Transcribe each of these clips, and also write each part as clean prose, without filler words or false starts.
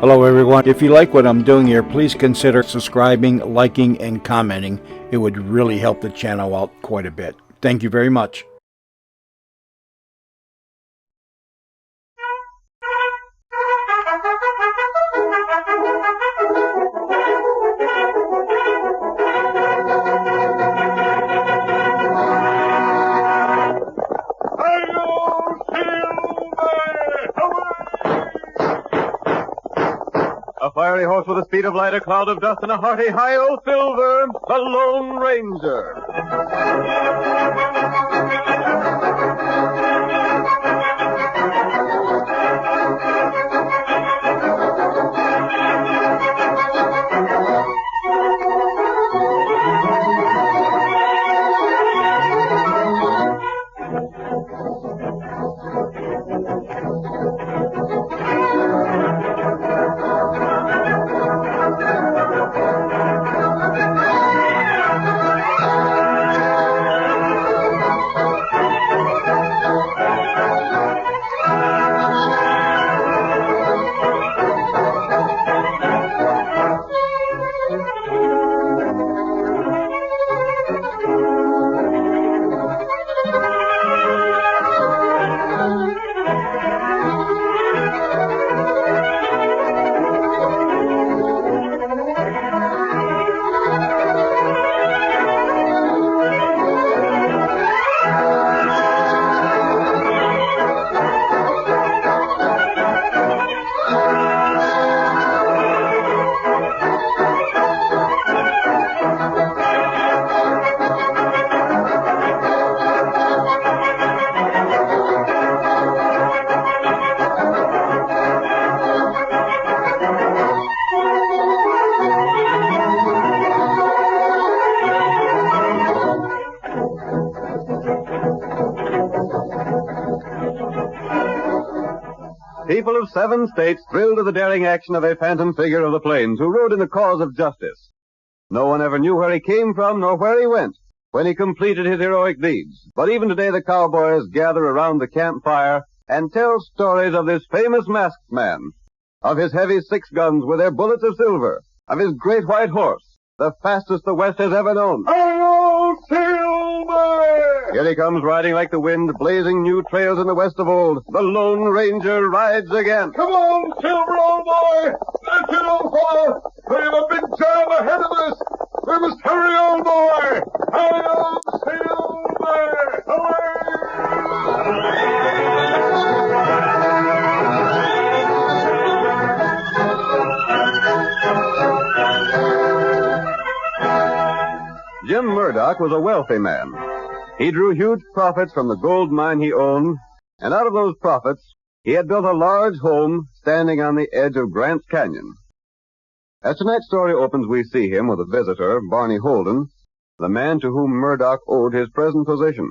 Hello everyone. If you like what I'm doing here, please consider subscribing, liking, and commenting. It would really help the channel out quite a bit. Thank you very much. A fiery horse with the speed of light, a cloud of dust, and a hearty hi-yo Silver, the Lone Ranger. People of 7 states thrilled to the daring action of a phantom figure of the plains who rode in the cause of justice. No one ever knew where he came from nor where he went when he completed his heroic deeds. But even today the cowboys gather around the campfire and tell stories of this famous masked man, of his heavy 6 guns with their bullets of silver, of his great white horse, the fastest the West has ever known. Hello, Silver! Here he comes, riding like the wind, blazing new trails in the West of old. The Lone Ranger rides again. Come on, Silver, old boy! That's it, old fellow! We have a big jam ahead of us! We must hurry, old boy! Hello, Silver! Jim Murdoch was a wealthy man. He drew huge profits from the gold mine he owned, and out of those profits, he had built a large home standing on the edge of Grant's Canyon. As tonight's story opens, we see him with a visitor, Barney Holden, the man to whom Murdoch owed his present position.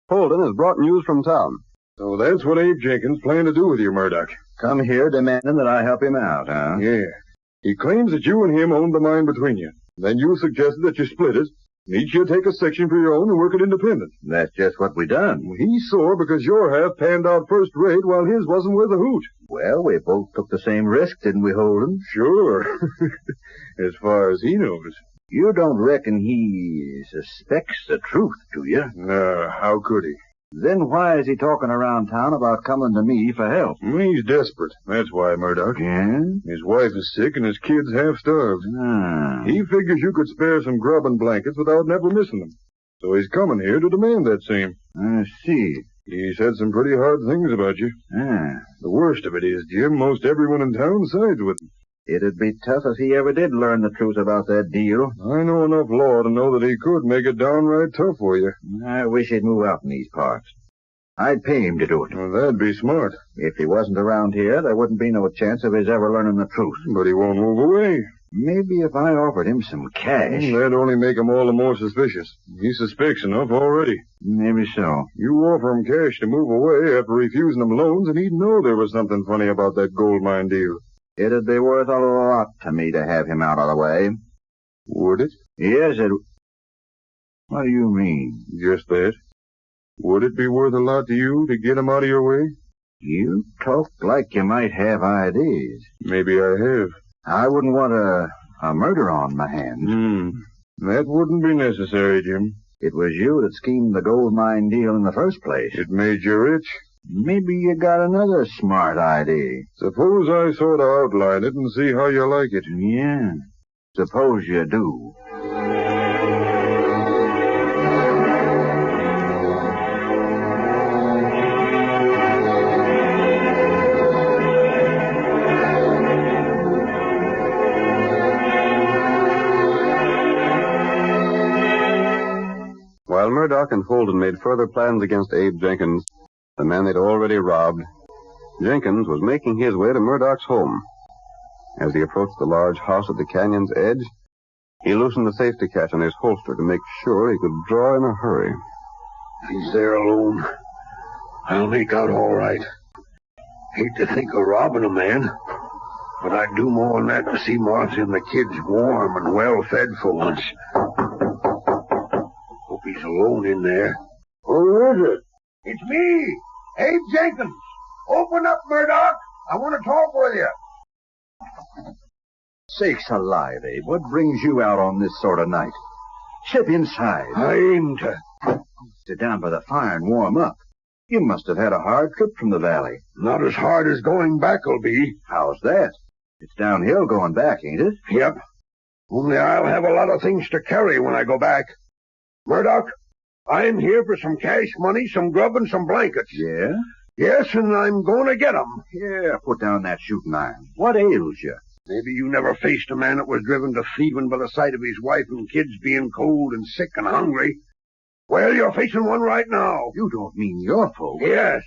Holden has brought news from town. So that's what Abe Jenkins planned to do with you, Murdoch. Come here demanding that I help him out, huh? Yeah. He claims that you and him owned the mine between you. Then you suggested that you split it, and each you take a section for your own and work it independent. That's just what we done. He's sore because your half panned out first rate while his wasn't worth a hoot. Well, we both took the same risk, didn't we, Holden? Sure. As far as he knows. You don't reckon he suspects the truth, do you? No, how could he? Then why is he talking around town about coming to me for help? He's desperate. That's why, Murdoch. Yeah? His wife is sick and his kid's half starved. Ah. He figures you could spare some grub and blankets without never missing them. So he's coming here to demand that same. I see. He said some pretty hard things about you. Ah. The worst of it is, Jim, most everyone in town sides with him. It'd be tough if he ever did learn the truth about that deal. I know enough law to know that he could make it downright tough for you. I wish he'd move out in these parts. I'd pay him to do it. Well, that'd be smart. If he wasn't around here, there wouldn't be no chance of his ever learning the truth. But he won't move away. Maybe if I offered him some cash. That'd only make him all the more suspicious. He suspects enough already. Maybe so. You offer him cash to move away after refusing him loans, and he'd know there was something funny about that gold mine deal. It'd be worth a lot to me to have him out of the way. Would it? Yes, it... What do you mean? Just that. Would it be worth a lot to you to get him out of your way? You talk like you might have ideas. Maybe I have. I wouldn't want a murder on my hands. That wouldn't be necessary, Jim. It was you that schemed the gold mine deal in the first place. It made you rich. Maybe you got another smart idea. Suppose I sort of outline it and see how you like it. Yeah, suppose you do. While Murdoch and Holden made further plans against Abe Jenkins, the man they'd already robbed, Jenkins was making his way to Murdoch's home. As he approached the large house at the canyon's edge, he loosened the safety catch on his holster to make sure he could draw in a hurry. He's there alone. I'll make out all right. Hate to think of robbing a man, but I'd do more than that to see Martha and the kids warm and well fed for once. Hope he's alone in there. Who is it? It's me, Abe Jenkins. Open up, Murdoch. I want to talk with you. Sakes alive, Abe. What brings you out on this sort of night? Step inside. I aim to. Sit down by the fire and warm up. You must have had a hard trip from the valley. Not as hard as going back'll be. How's that? It's downhill going back, ain't it? Yep. Only I'll have a lot of things to carry when I go back. Murdoch, I'm here for some cash money, some grub, and some blankets. Yeah? Yes, and I'm going to get 'em. Here, put down that shooting iron. What ails you? Maybe you never faced a man that was driven to thieving by the sight of his wife and kids being cold and sick and hungry. Well, you're facing one right now. You don't mean your folks? Yes.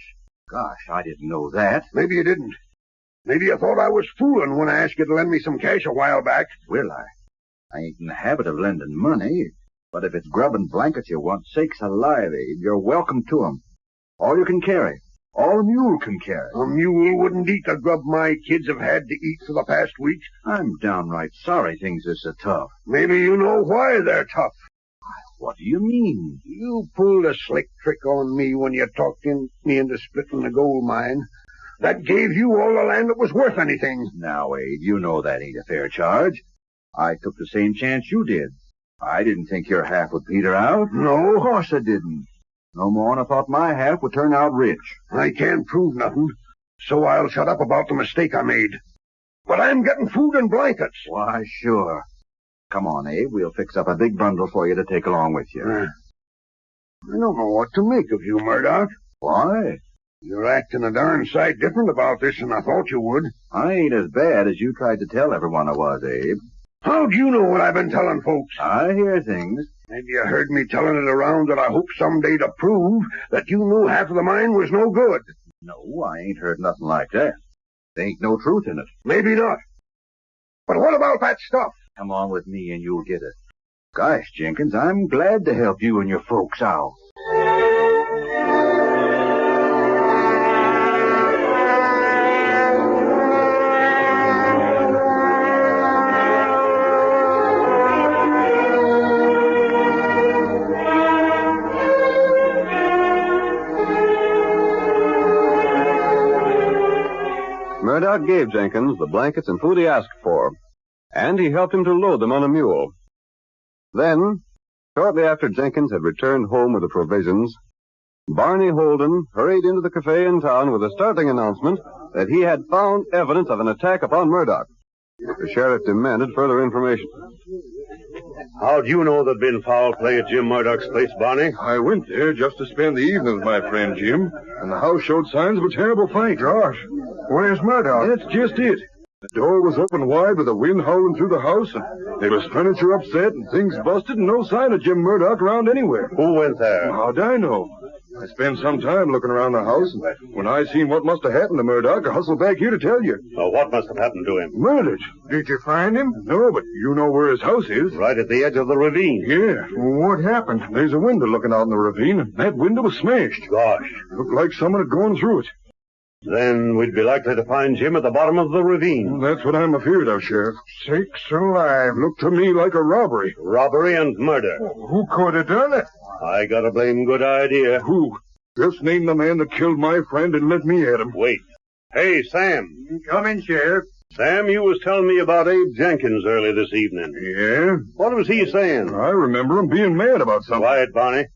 Gosh, I didn't know that. Maybe you didn't. Maybe you thought I was fooling when I asked you to lend me some cash a while back. Well, I ain't in the habit of lending money. But if it's grub and blankets you want, sakes alive, Abe, you're welcome to 'em. All you can carry. All a mule can carry. A mule wouldn't eat the grub my kids have had to eat for the past week. I'm downright sorry things are so tough. Maybe you know why they're tough. What do you mean? You pulled a slick trick on me when you talked me into splitting the gold mine. That gave you all the land that was worth anything. Now, Abe, you know that ain't a fair charge. I took the same chance you did. I didn't think your half would peter out. No? Of course I didn't. No more than I thought my half would turn out rich. I can't prove nothing, so I'll shut up about the mistake I made. But I'm getting food and blankets. Why, sure. Come on, Abe. We'll fix up a big bundle for you to take along with you. I don't know what to make of you, Murdoch. Why? You're acting a darn sight different about this than I thought you would. I ain't as bad as you tried to tell everyone I was, Abe. How'd you know what I've been telling folks? I hear things. Maybe you heard me telling it around that I hope someday to prove that you knew half of the mine was no good. No, I ain't heard nothing like that. There ain't no truth in it. Maybe not. But what about that stuff? Come on with me and you'll get it. Gosh, Jenkins, I'm glad to help you and your folks out. Murdoch gave Jenkins the blankets and food he asked for, and he helped him to load them on a mule. Then, shortly after Jenkins had returned home with the provisions, Barney Holden hurried into the cafe in town with a startling announcement that he had found evidence of an attack upon Murdoch. The sheriff demanded further information. How'd you know there'd been foul play at Jim Murdoch's place, Barney? I went there just to spend the evening with my friend Jim, and the house showed signs of a terrible fight. Gosh, where's Murdoch? That's just it. The door was open wide with the wind howling through the house, and there was furniture upset and things busted and no sign of Jim Murdoch around anywhere. Who went there? How'd I know? I spent some time looking around the house, and when I seen what must have happened to Murdoch, I hustled back here to tell you. What must have happened to him? Murdered. Did you find him? No, but you know where his house is. Right at the edge of the ravine. Yeah. Well, what happened? There's a window looking out in the ravine, and that window was smashed. Gosh. Looked like someone had gone through it. Then we'd be likely to find Jim at the bottom of the ravine. Well, that's what I'm afeard of, Sheriff. Sakes alive. Looked to me like a robbery. Robbery and murder. Who could have done it? I got a blame good idea. Who? Just name the man that killed my friend and let me at him. Wait. Hey, Sam. Come in, Sheriff. Sam, you was telling me about Abe Jenkins early this evening. Yeah? What was he saying? I remember him being mad about something. Quiet, Barney.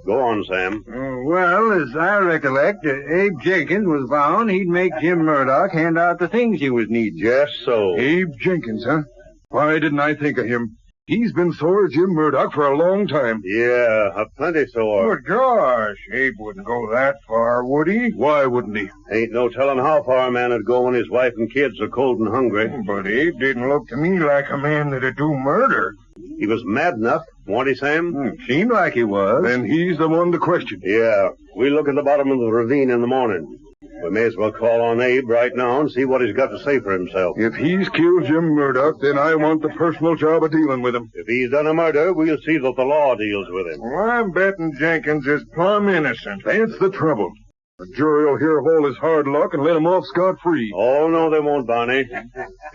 Go on, Sam. Well, as I recollect, Abe Jenkins was bound he'd make Jim Murdoch hand out the things he was needing. Just so. Abe Jenkins, huh? Why didn't I think of him? He's been sore as Jim Murdoch for a long time. Yeah, plenty sore. But gosh, Abe wouldn't go that far, would he? Why wouldn't he? Ain't no telling how far a man would go when his wife and kids are cold and hungry. But Abe didn't look to me like a man that'd do murder. He was mad enough, won't he, Sam? Seemed like he was. Then he's the one to question. Yeah, we'll look at the bottom of the ravine in the morning. We may as well call on Abe right now and see what he's got to say for himself. If he's killed Jim Murdoch, then I want the personal job of dealing with him. If he's done a murder, we'll see that the law deals with him. Well, I'm betting Jenkins is plumb innocent. That's the trouble. The jury will hear of all his hard luck and let him off scot-free. Oh, no, they won't, Barney.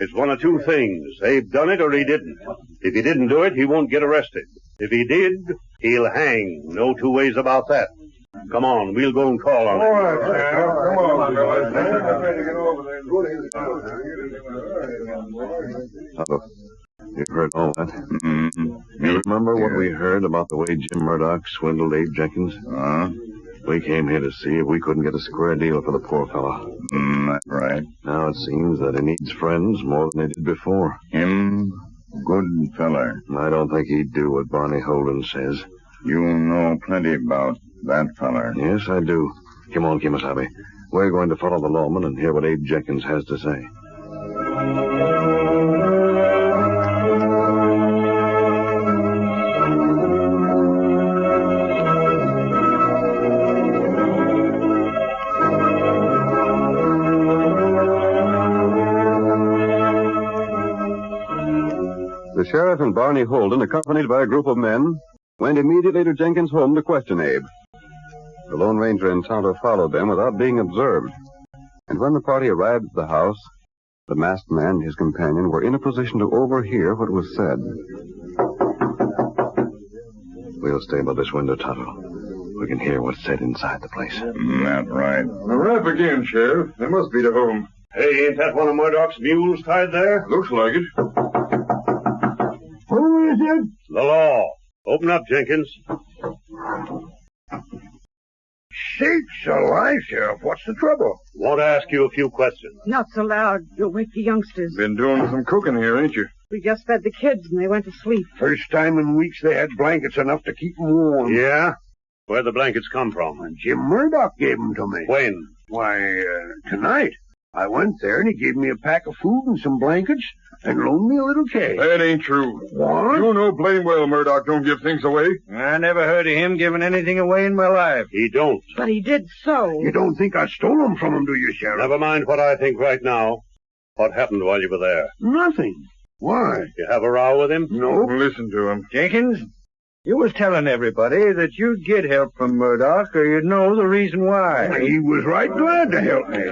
It's one of two things. Abe done it or he didn't. If he didn't do it, he won't get arrested. If he did, he'll hang. No two ways about that. Come on, we'll go and call on him. All right, Sam. Come on, fellas. You've heard all that. You remember what we heard about the way Jim Murdoch swindled Abe Jenkins? We came here to see if we couldn't get a square deal for the poor fellow. That's right. Now it seems that he needs friends more than he did before. Him, good feller. I don't think he'd do what Barney Holden says. You know plenty about that feller. Yes, I do. Come on, Kimasabi. We're going to follow the lawman and hear what Abe Jenkins has to say. The sheriff and Barney Holden, accompanied by a group of men, went immediately to Jenkins' home to question Abe. The Lone Ranger and Tonto followed them without being observed. And when the party arrived at the house, the masked man and his companion were in a position to overhear what was said. We'll stay by this window, Tonto. We can hear what's said inside the place. That's right. The rap again, Sheriff. They must be to home. Hey, ain't that one of Murdoch's mules tied there? Looks like it. Who is it? The law. Open up, Jenkins. Sakes alive, Sheriff. What's the trouble? Want to ask you a few questions. Not so loud. You'll wake the youngsters. Been doing some cooking here, ain't you? We just fed the kids and they went to sleep. First time in weeks they had blankets enough to keep 'em warm. Yeah? Where'd the blankets come from? And Jim Murdoch gave 'em to me. When? Why, tonight. I went there and he gave me a pack of food and some blankets and loaned me a little cash. That ain't true. What? You know blame well Murdoch don't give things away. I never heard of him giving anything away in my life. He don't. But he did so. You don't think I stole 'em from him, do you, Sheriff? Never mind what I think right now. What happened while you were there? Nothing. Why? You have a row with him? No. Listen to him. Jenkins, you was telling everybody that you'd get help from Murdoch or you'd know the reason why. He was right glad to help me.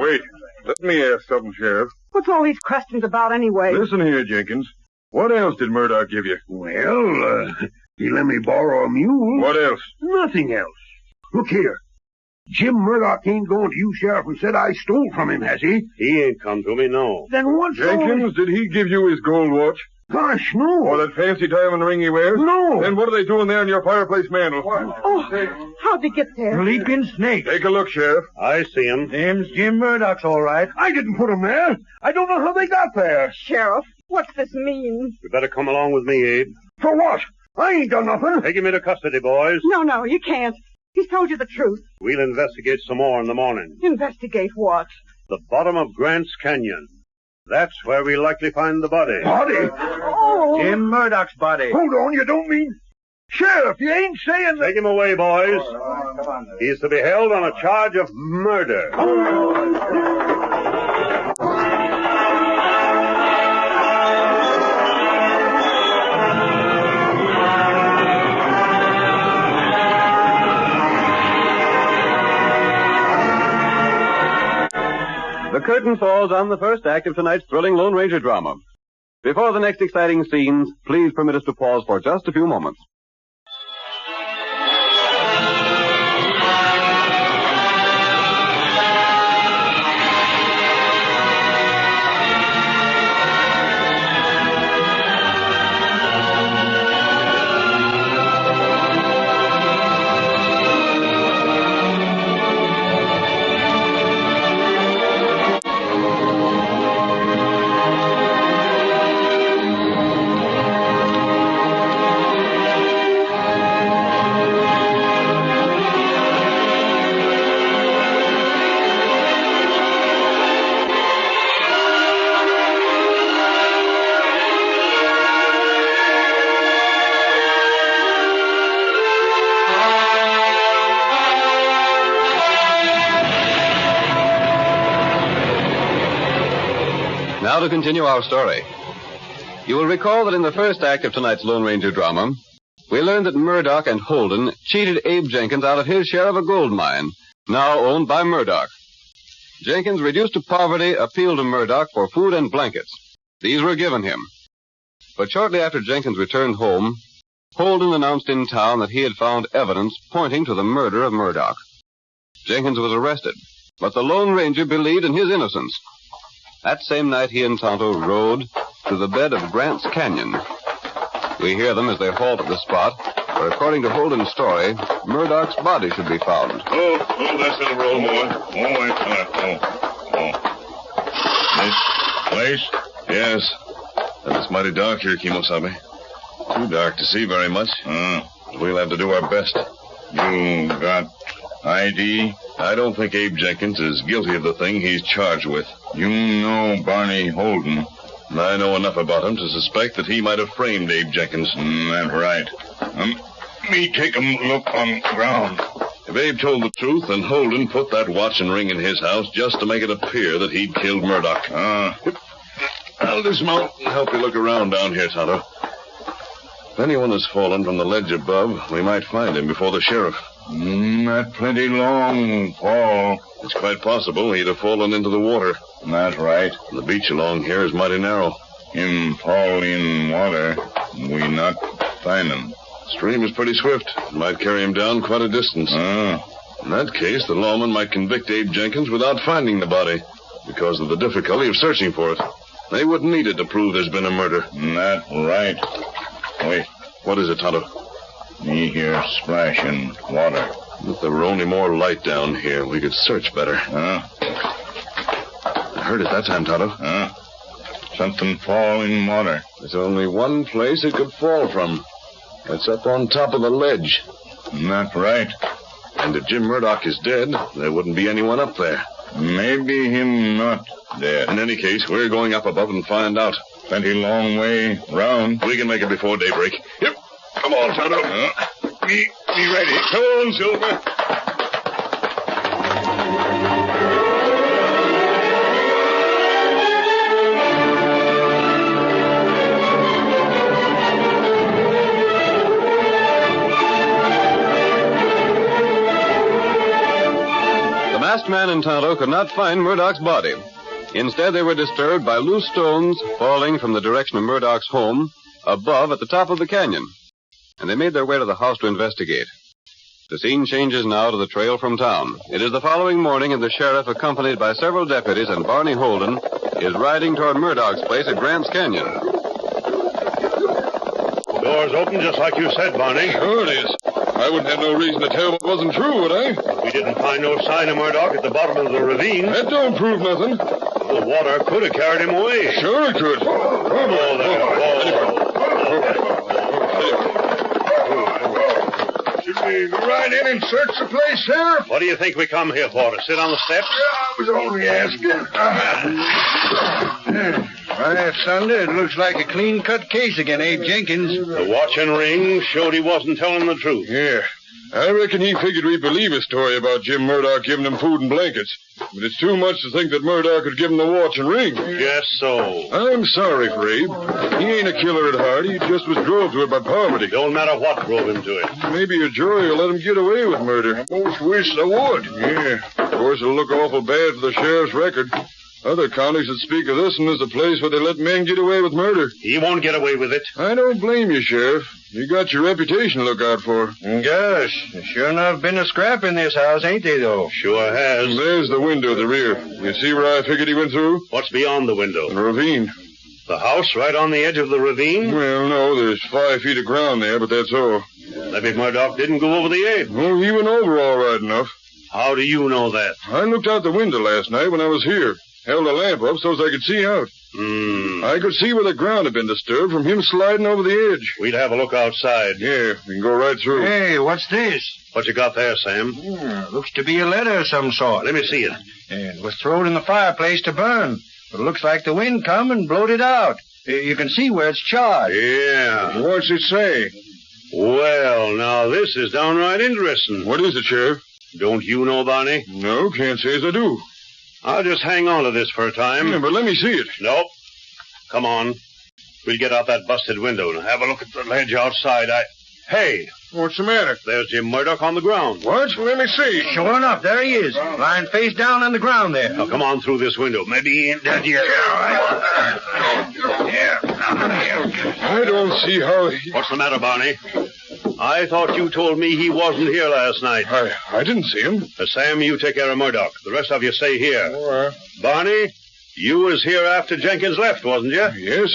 Wait. Let me ask something, Sheriff. What's all these questions about anyway? Listen here, Jenkins. What else did Murdoch give you? Well, he let me borrow a mule. What else? Nothing else. Look here. Jim Murdoch ain't going to you, Sheriff, and said I stole from him, has he? He ain't come to me, no. Then what's Jenkins, did he give you his gold watch? Gosh, no. Or that fancy diamond ring he wears? No. Then what are they doing there in your fireplace mantle? Oh, how'd they get there? Leaping snakes. Take a look, Sheriff. I see him. Them's Jim Murdoch's all right. I didn't put 'em there. I don't know how they got there. Sheriff, what's this mean? You better come along with me, Abe. For what? I ain't done nothing. Take him into custody, boys. No, you can't. He's told you the truth. We'll investigate some more in the morning. Investigate what? The bottom of Grant's Canyon. That's where we'll likely find the body. Body? Oh! Jim Murdoch's body. Hold on, you don't mean... Sheriff, you ain't saying that... Take him away, boys. He's to be held on a charge of murder. The curtain falls on the first act of tonight's thrilling Lone Ranger drama. Before the next exciting scenes, please permit us to pause for just a few moments. to continue our story. You will recall that in the first act of tonight's Lone Ranger drama, we learned that Murdoch and Holden cheated Abe Jenkins out of his share of a gold mine, now owned by Murdoch. Jenkins, reduced to poverty, appealed to Murdoch for food and blankets. These were given him. But shortly after Jenkins returned home, Holden announced in town that he had found evidence pointing to the murder of Murdoch. Jenkins was arrested, but the Lone Ranger believed in his innocence. That same night, he and Tonto rode to the bed of Grant's Canyon. We hear them as they halt at the spot where, according to Holden's story, Murdoch's body should be found. Oh, that's in a roll, boy. This place? Yes. And it's mighty dark here, Kimosabe. Too dark to see very much. We'll have to do our best. You got ID? I don't think Abe Jenkins is guilty of the thing he's charged with. You know Barney Holden? I know enough about him to suspect that he might have framed Abe Jenkins. That's right. Me take a look on ground. If Abe told the truth, then Holden put that watch and ring in his house just to make it appear that he'd killed Murdoch. I'll dismount and help you look around down here, Tonto. If anyone has fallen from the ledge above, we might find him before the sheriff. Not plenty long fall. It's quite possible he'd have fallen into the water. That's right. The beach along here is mighty narrow. Him fall in water, we not find him. Stream is pretty swift. It might carry him down quite a distance. In that case, the lawman might convict Abe Jenkins without finding the body because of the difficulty of searching for it. They wouldn't need it to prove there's been a murder. That's right. Wait. What is it, Tonto? Me hear splashing water. If there were only more light down here, we could search better. I heard it that time, Tonto. Something fall in water. There's only one place it could fall from. It's up on top of the ledge. That's right. And if Jim Murdoch is dead, there wouldn't be anyone up there. Maybe him not dead. In any case, we're going up above and find out. Plenty long way round. We can make it before daybreak. Yep. Come on, Tonto. Me ready. Come on, Silver. The masked man and Tonto could not find Murdoch's body. Instead, they were disturbed by loose stones falling from the direction of Murdoch's home above at the top of the canyon. And they made their way to the house to investigate. The scene changes now to the trail from town. It is the following morning, and the sheriff, accompanied by several deputies and Barney Holden, is riding toward Murdoch's place at Grant's Canyon. The door's open just like you said, Barney. Sure it is. I wouldn't have no reason to tell what wasn't true, would I? We didn't find no sign of Murdoch at the bottom of the ravine. That don't prove nothing. The water could have carried him away. Sure it could. Oh, Should we go right in and search the place, Sheriff? What do you think we come here for? To sit on the steps? I was only asking. Why, Thunder, it looks like a clean-cut case against Abe Jenkins. The watch and ring showed he wasn't telling the truth. Yeah. I reckon he figured we'd believe his story about Jim Murdoch giving him food and blankets. But it's too much to think that Murdoch could give him the watch and ring. Guess so. I'm sorry for Abe. He ain't a killer at heart. He just was drove to it by poverty. Don't matter what drove him to it. Maybe a jury will let him get away with murder. I most wish they would. Yeah. Of course, it'll look awful bad for the sheriff's record. Other counties that speak of this one as a place where they let men get away with murder. He won't get away with it. I don't blame you, Sheriff. You got your reputation to look out for. Gosh, sure enough been a scrap in this house, ain't they, though? Sure has. There's the window at the rear. You see where I figured he went through? What's beyond the window? The ravine. The house right on the edge of the ravine? Well, no, there's 5 feet of ground there, but that's all. Maybe Murdoch didn't go over the edge. Oh, he went over all right enough. How do you know that? I looked out the window last night when I was here. Held the lamp up so as I could see out. I could see where the ground had been disturbed from him sliding over the edge. We'd have a look outside. Yeah, we can go right through. Hey, what's this? What you got there, Sam? Looks to be a letter of some sort. Let me see it. It was thrown in the fireplace to burn. But it looks like the wind come and blowed it out. You can see where it's charred. Yeah. What's it say? Well, now this is downright interesting. What is it, Sheriff? Don't you know, Barney? No, can't say as I do. I'll just hang on to this for a time. Yeah, but let me see it. Nope. Come on. We'll get out that busted window and have a look at the ledge outside. Hey, What's the matter? there's Jim Murdoch on the ground. What? Let me see. Sure enough, there he is, lying face down on the ground there. Now, come on through this window. Maybe he ain't dead yet. I don't see how What's the matter, Barney? I thought you told me he wasn't here last night. I didn't see him. Sam, you take care of Murdoch. The rest of you stay here. Oh, Barney, you was here after Jenkins left, wasn't you? yes,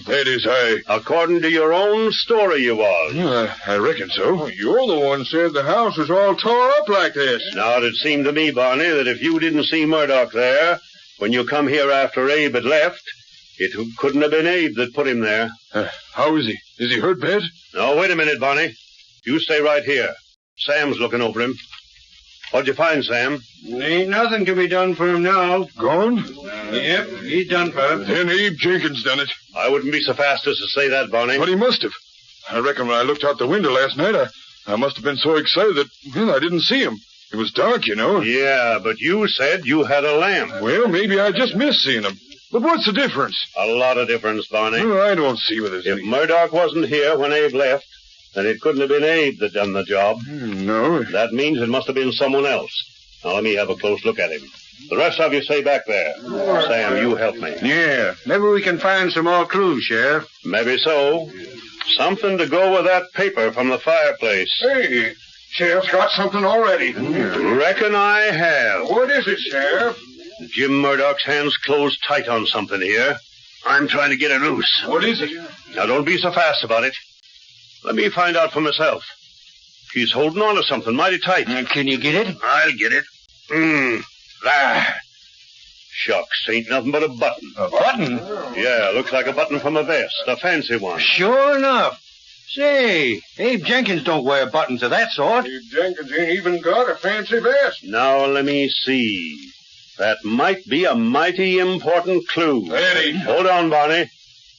that is, According to your own story, you was. I reckon so. You're the one said the house was all tore up like this. Now, it seemed to me, Barney, that if you didn't see Murdoch there, when you come here after Abe had left, it couldn't have been Abe that put him there. How is he? Is he hurt bad? Now, wait a minute, Barney. You stay right here. Sam's looking over him. What'd you find, Sam? Ain't nothing to be done for him now. Gone? Yep, he's done for. Then Abe Jenkins done it. I wouldn't be so fast as to say that, Barney. But he must have. I reckon when I looked out the window last night, I must have been so excited that, I didn't see him. It was dark, you know. Yeah, but you said you had a lamp. Well, maybe I just missed seeing him. But what's the difference? A lot of difference, Barney. Well, I don't see what it is. If Murdoch wasn't here when Abe left, then it couldn't have been Abe that done the job. No. That means it must have been someone else. Now, let me have a close look at him. The rest of you stay back there. Sam, you help me. Yeah, maybe we can find some more clues, Sheriff. Maybe so. Something to go with that paper from the fireplace. Hey, Sheriff's got something already. Reckon I have. What is it, Sheriff? Jim Murdoch's hands closed tight on something here. I'm trying to get it loose. What is it? Now, don't be so fast about it. Let me find out for myself. He's holding on to something mighty tight. Can you get it? I'll get it. There. Shucks, ain't nothing but a button. A button? Yeah, looks like a button from a vest, a fancy one. Sure enough. Say, Abe Jenkins don't wear buttons of that sort. Abe Jenkins ain't even got a fancy vest. Now, let me see. That might be a mighty important clue. Eddie. Hold on, Barney.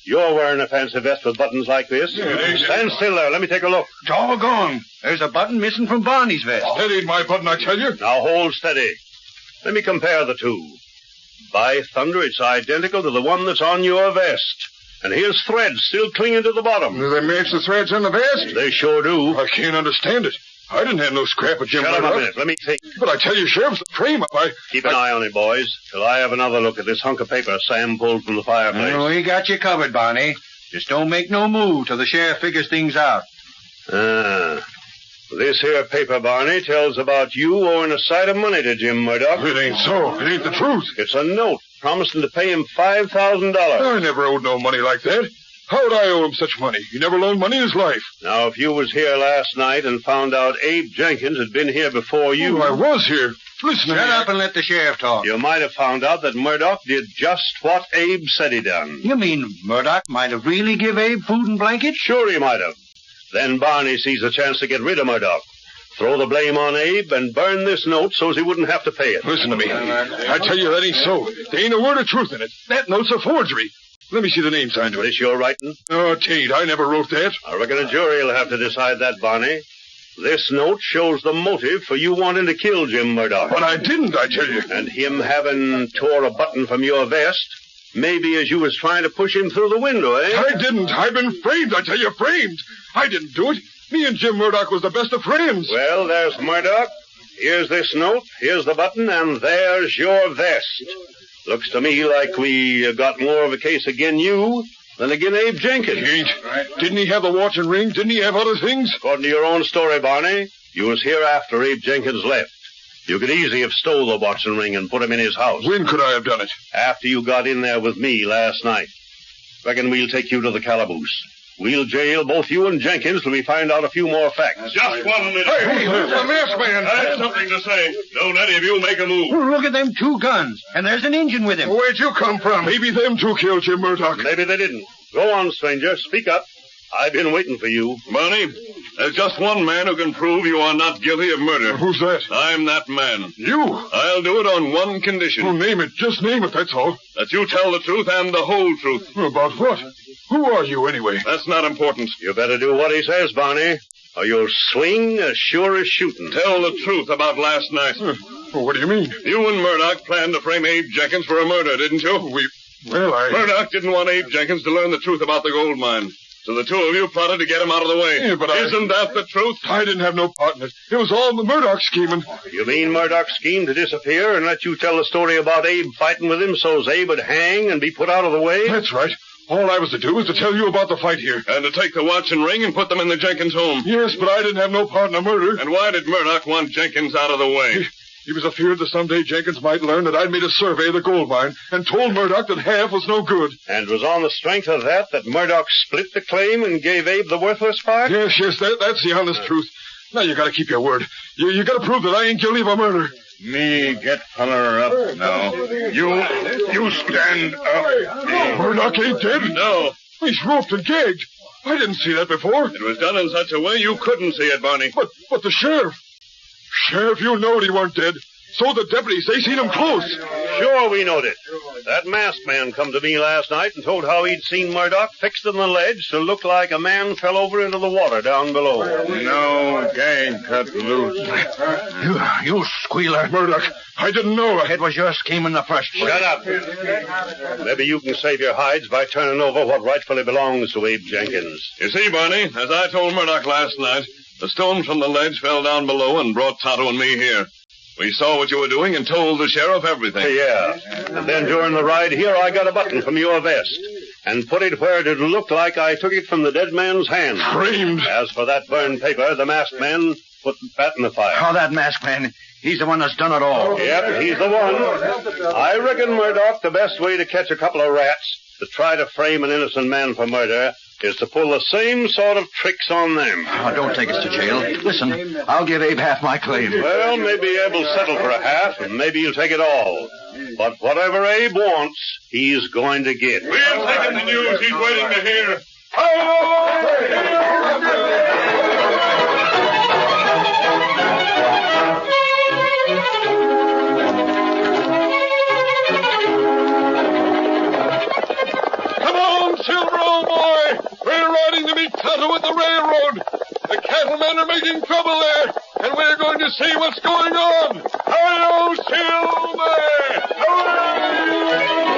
You're wearing a fancy vest with buttons like this. Stand still there. Let me take a look. Doggone. There's a button missing from Barney's vest. That ain't my button, I tell you. Now, hold steady. Let me compare the two. By thunder, it's identical to the one that's on your vest. And here's threads still clinging to the bottom. Do they match the threads on the vest? They sure do. I can't understand it. I didn't have no scrap of Jim Shut up a Murdoch. minute. Let me think. But I tell you, Sheriff, the frame up. Keep an eye on it, boys, till I have another look at this hunk of paper Sam pulled from the fireplace. We got you covered, Barney. Just don't make no move till the sheriff figures things out. This here paper, Barney, tells about you owing a sight of money to Jim Murdoch. It ain't so. It ain't the truth. It's a note promising to pay him $5,000. I never owed no money like that. How'd I owe him such money? He never loaned money in his life. Now, if you was here last night and found out Abe Jenkins had been here before you... Oh, I was here. Listen to me. Shut up and let the sheriff talk. You might have found out that Murdoch did just what Abe said he done. You mean Murdoch might have really give Abe food and blankets? Sure he might have. Then Barney sees a chance to get rid of Murdoch. Throw the blame on Abe and burn this note so's he wouldn't have to pay it. Listen to me. I tell you, that ain't so. There ain't a word of truth in it. That note's a forgery. Let me see the name signed to it. This your writing? Oh, Tate, I never wrote that. I reckon a jury will have to decide that, Barney. This note shows the motive for you wanting to kill Jim Murdoch. But I didn't, I tell you. And him having tore a button from your vest, maybe as you was trying to push him through the window, eh? I didn't. I've been framed, I tell you, framed. I didn't do it. Me and Jim Murdoch was the best of friends. Well, there's Murdoch. Here's this note. Here's the button, and there's your vest. Looks to me like we got more of a case again you than again Abe Jenkins. He ain't. Didn't he have the watch and ring? Didn't he have other things? According to your own story, Barney, you was here after Abe Jenkins left. You could easily have stole the watch and ring and put him in his house. When could I have done it? After you got in there with me last night. Reckon we'll take you to the calaboose. We'll jail both you and Jenkins till we find out a few more facts. Just 1 minute. Hey, who's the masked man? I have something to say. Don't any of you make a move. Look at them 2 guns, and there's an engine with him. Where'd you come from? Maybe them two killed Jim Murdoch. Maybe they didn't. Go on, stranger. Speak up. I've been waiting for you. Barney, there's just one man who can prove you are not guilty of murder. Who's that? I'm that man. You? I'll do it on one condition. Oh, name it. Just name it, that's all. That you tell the truth and the whole truth. About what? Who are you, anyway? That's not important. You better do what he says, Barney, or you'll swing as sure as shooting. Tell the truth about last night. What do you mean? You and Murdoch planned to frame Abe Jenkins for a murder, didn't you? Well, Murdoch didn't want Abe Jenkins to learn the truth about the gold mine. So the two of you plotted to get him out of the way. Yeah, but Isn't that the truth? I didn't have no part in it. It was all Murdoch scheming. You mean Murdoch's scheme to disappear and let you tell the story about Abe fighting with him so's Abe would hang and be put out of the way? That's right. All I was to do was to tell you about the fight here. And to take the watch and ring and put them in the Jenkins home. Yes, but I didn't have no part in the murder. And why did Murdoch want Jenkins out of the way? He was afeard that someday Jenkins might learn that I'd made a survey of the gold mine and told Murdoch that half was no good. And was on the strength of that Murdoch split the claim and gave Abe the worthless part? Yes, that's the honest truth. Now you gotta keep your word. You gotta prove that I ain't guilty of a murder. Me get feller up now. You stand up. Murdoch ain't dead. No. He's roped and gagged. I didn't see that before. It was done in such a way you couldn't see it, Barney. But the sheriff. Sheriff, you knowed he weren't dead. So the deputies, they seen him close. Sure, we knowed it. That masked man come to me last night and told how he'd seen Murdoch fixed in the ledge to look like a man fell over into the water down below. No, gang cut loose. You squealer. Murdoch, I didn't know. It was your scheme in the first place. Shut up. Maybe you can save your hides by turning over what rightfully belongs to Abe Jenkins. You see, Barney, as I told Murdoch last night, the stones from the ledge fell down below and brought Tonto and me here. We saw what you were doing and told the sheriff everything. Yeah. And then during the ride here, I got a button from your vest and put it where it looked like I took it from the dead man's hand. Framed. As for that burned paper, the masked man put that in the fire. Oh, that masked man. He's the one that's done it all. Yep, he's the one. I reckon, Murdoch, the best way to catch a couple of rats to try to frame an innocent man for murder is to pull the same sort of tricks on them. Oh, don't take us to jail. Listen, I'll give Abe half my claim. Well, maybe Abe will settle for a half, and maybe he'll take it all. But whatever Abe wants, he's going to get. We're taking the news he's waiting to hear. Come on, Silver, old boy. We're riding to meet Tonto at the railroad. The cattlemen are making trouble there, and we're going to see what's going on. Hi-yo, Silver! Hooray!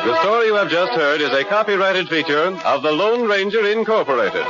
The story you have just heard is a copyrighted feature of the Lone Ranger Incorporated.